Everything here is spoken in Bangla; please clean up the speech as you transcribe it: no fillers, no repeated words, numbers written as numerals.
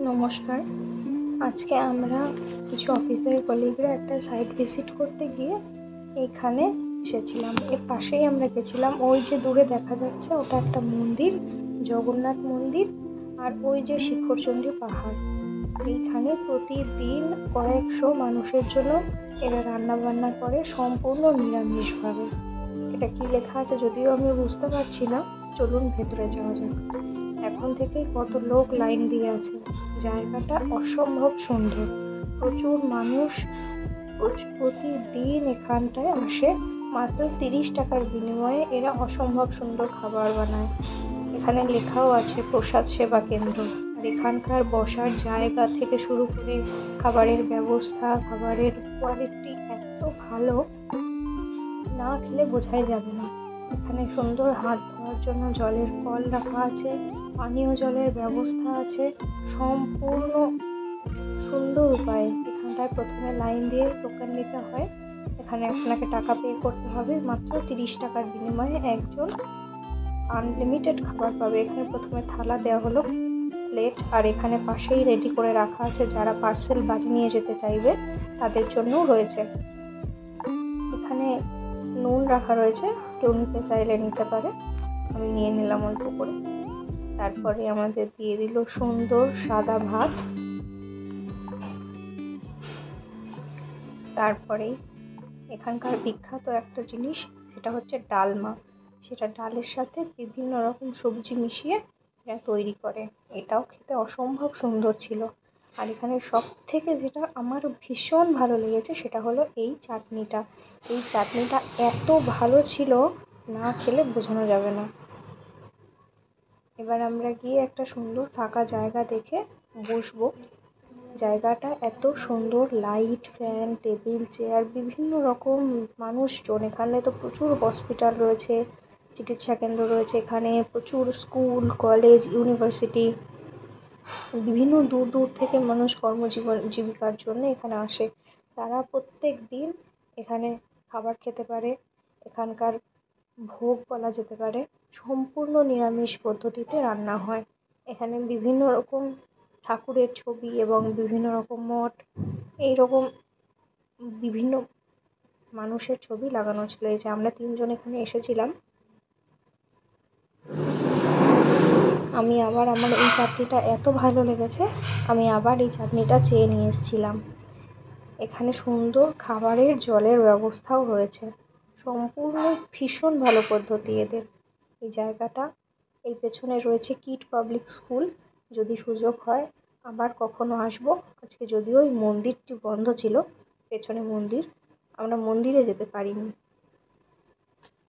নমস্কার। আজকে আমরা কিছু অফিসের কলিগরা একটা সাইট ভিজিট করতে গিয়ে এইখানে এসেছিলাম। এর পাশেই আমরা গেছিলাম। ওই যে দূরে দেখা যাচ্ছে ওটা একটা মন্দির, জগন্নাথ মন্দির। আর ওই যে শিখরচণ্ডী পাহাড়। এইখানে প্রতিদিন কয়েকশো মানুষের জন্য এরা রান্না বান্না করে, সম্পূর্ণ নিরামিষভাবে। এটা কি লেখা আছে যদিও আমি বুঝতে পারছি না। চলুন ভেতরে যাওয়া যাক। এখন থেকেই কত লোক লাইন দিয়ে আছে। জায়গাটা অসম্ভব সুন্দর। প্রচুর মানুষ প্রতিদিন এখানটায় আসে। মাত্র 30 টাকার বিনিময়ে এরা অসম্ভব সুন্দর খাবার বানায়। এখানে লেখাও আছে প্রসাদ সেবা কেন্দ্র। আর এখানকার বসার জায়গা থেকে শুরু করে খাবারের ব্যবস্থা, খাবারের কোয়ালিটি এত ভালো, না খেলে বোঝাই যাবে না। এখানে সুন্দর হাত ধোয়ার জন্য জলের কল রাখা আছে, পানীয় জলের ব্যবস্থা আছে, সম্পূর্ণ সুন্দর উপায়ে। এখানটায় প্রথমে লাইন দিয়ে টোকেন নিতে হয়। এখানে আপনাকে টাকা পে করতে হবে। মাত্র 30 টাকার বিনিময়ে একজন আনলিমিটেড খাবার পাবে। এখানে প্রথমে থালা দেওয়া হলো, প্লেট, আর এখানে পাশেই রেডি করে রাখা আছে যারা পার্সেল বাড়ি নিয়ে যেতে চাইবে তাদের জন্যও রয়েছে। এখানে নুন রাখা রয়েছে, কেউ নিতে চাইলে নিতে পারে। আমি নিয়ে নিলাম অল্প করে। তারপরে আমাদের দিয়ে দিল সুন্দর সাদা ভাত। তারপরেই এখানকার বিখ্যাত একটা জিনিস, সেটা হচ্ছে ডালমা। সেটা ডালের সাথে বিভিন্ন রকম সবজি মিশিয়ে এরা তৈরি করে। এটাও খেতে অসম্ভব সুন্দর ছিল। আর এখানে সব থেকে যেটা আমার ভীষণ ভালো লেগেছে সেটা হলো এই চাটনিটা। এই চাটনিটা এত ভালো ছিল, না খেলে বোঝানো যাবে না। এবার আমরা গিয়ে একটা সুন্দর ফাঁকা জায়গা দেখে বসবো। জায়গাটা এত সুন্দর, লাইট, ফ্যান, টেবিল, চেয়ার, বিভিন্ন রকম মানুষজন। এখানে তো প্রচুর হসপিটাল রয়েছে, চিকিৎসা কেন্দ্র রয়েছে। এখানে প্রচুর স্কুল, কলেজ, ইউনিভার্সিটি, বিভিন্ন দূর দূর থেকে মানুষ জীবিকার জন্য এখানে আসে। তারা প্রত্যেক দিন এখানে খাবার খেতে পারে। এখানকার ভোগ বলা যেতে পারে সম্পূর্ণ নিরামিষ পদ্ধতিতে রান্না হয়। এখানে বিভিন্ন রকম ঠাকুরের ছবি এবং বিভিন্ন রকম মঠ, এইরকম বিভিন্ন মানুষের ছবি লাগানো ছিল। এই যে আমরা 3জন এখানে এসেছিলাম। আমি আবার, আমার এই চাটনিটা এত ভালো লেগেছে, আমি আবার এই চাটনিটা চেয়ে নিয়ে এসেছিলাম। এখানে সুন্দর খাবারের জলের ব্যবস্থাও রয়েছে। সম্পূর্ণ ভীষণ ভালো পদ্ধতি এদের। এই জায়গাটা, এই পেছনে রয়েছে কিট পাবলিক স্কুল। যদি সুযোগ হয় আবার কখনো আসবো। আজকে যদিও এই মন্দিরটি বন্ধ ছিল, পেছনে মন্দির, আমরা মন্দিরে যেতে পারিনি।